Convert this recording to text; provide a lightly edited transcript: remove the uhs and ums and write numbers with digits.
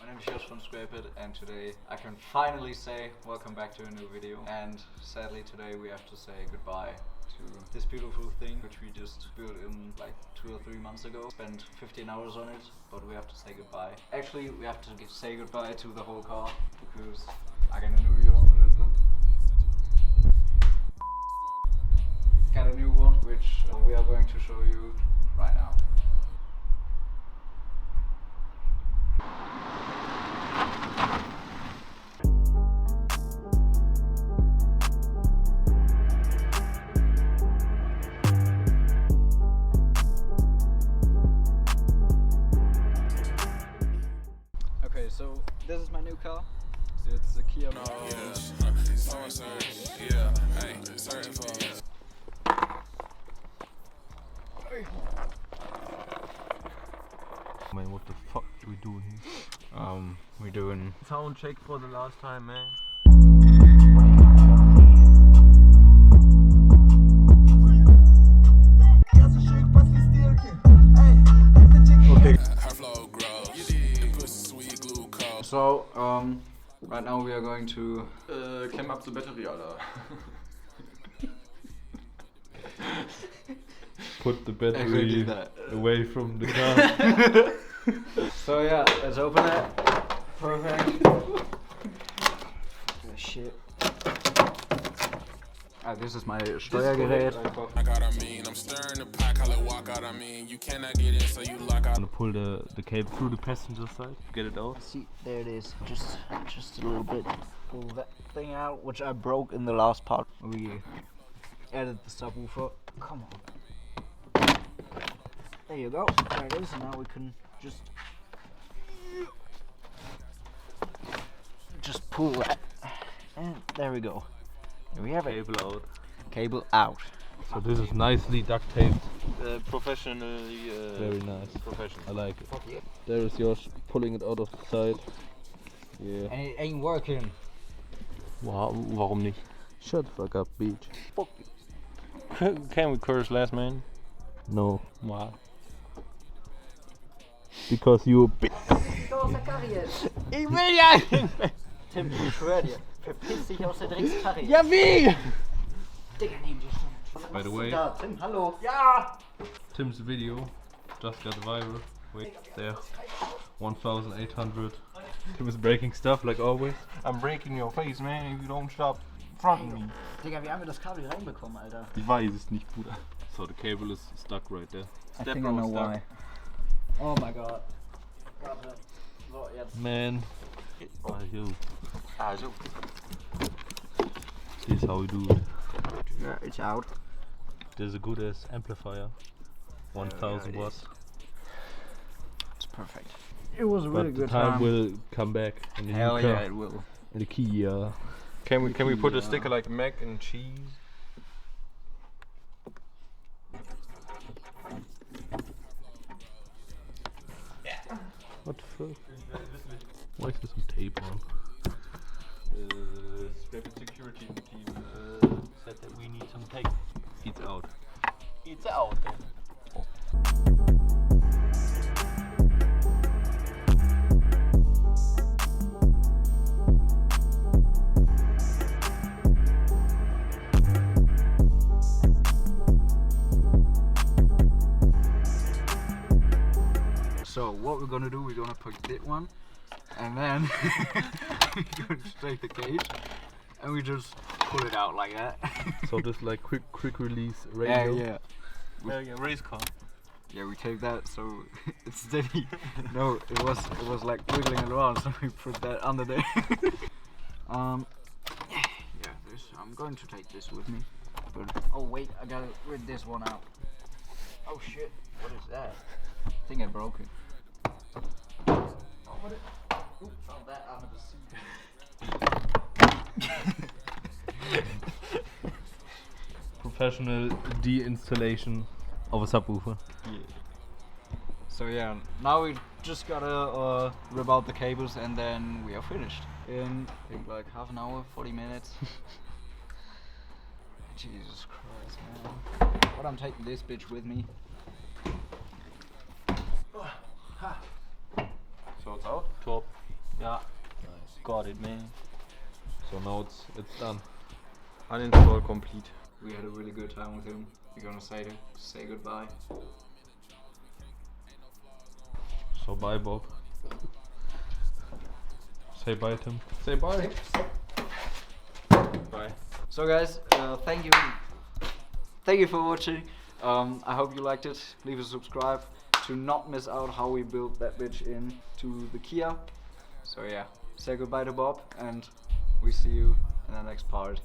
My name is Josh from Scrapeit, and today I can finally say welcome back to a new video. And sadly today we have to say goodbye to this beautiful thing which we just built in like 2 or 3 months ago. Spent 15 hours on it, but we have to say goodbye. Actually, we have to say goodbye to the whole car because I got a new one which we are going to show you right now. Okay, so this is my new car. It's a Kia. Man, what the fuck are we doing here? We're doing Sound check for the last time, man. okay. So right now we are going to climb up the battery, Alter. Put the battery away from the car. So yeah, let's open it. Perfect. Shit. Ah, this is my Steuergerät. I'm gonna pull the cable through the passenger side, get it out. See, there it is. Just a little bit. Pull that thing out, which I broke in the last part. We added the subwoofer. Come on. There you go. There it is. And now we can just pull that, and there we go. Here we have it. Cable out. Cable out. So this is nicely duct taped. Professionally. Very nice. Professional. I like it. There is yours pulling it out of the side. Yeah. And it ain't working. Wow, warum nicht? Shut the fuck up, bitch. Can we curse last man? No. Wow. Because you Ich will ja nicht! Tim, ich schwör dir, verpiss dich aus der Dreckskarre. Ja, wie? Digga, nehm die schon. By the way, Da, Tim, hallo. Ja! Tim's video just got viral. Wait, there. 1,800. Tim is breaking stuff like always. I'm breaking your face, man, if you don't stop fronting me. Digga, wie haben wir das Kabel reinbekommen, Alter? Ich weiß es nicht, Bruder. So the cable is stuck right there. I think I know why. Oh my god. So, jetzt. Man. Oh, yo. Also. This is how we do it. Yeah, it's out. There's a good ass amplifier. 1,000 watts. It's perfect. It was a really But the good time will come back in the Hell new car. yeah, it will. In the Kia. Can we put a sticker like mac and cheese? What the fuck? Why is there some tape on? Scrapeit security team Said that we need some tape. It's out. It's out then. So what we're gonna do, we're gonna put that one, and then we're going to take the cage, and we just pull it out like that. So this like quick release radio. Yeah. Yeah, race car. Yeah, we take that so it's steady. No, it was like wiggling around, so we put that under there. Yeah, this. I'm going to take this with me. But oh wait, I gotta rid this one out. Oh shit, what is that? I think I broke it. Oh, what? Oops, found that under the seat. Professional deinstallation of a subwoofer. Yeah. So yeah, now we just gotta rip out the cables and then we are finished. In I think like half an hour, 40 minutes. Jesus Christ, man. But I'm taking this bitch with me. So it's out? Top. Got it, man. So now it's done. Uninstall complete. We had a really good time with him. We're gonna say goodbye. So bye, Bob. Say bye, Tim. Say bye. Bye. So guys, thank you for watching. I hope you liked it. Leave a subscribe to not miss out how we built that bitch into the Kia. So yeah, say goodbye to Bob, and we see you in the next part.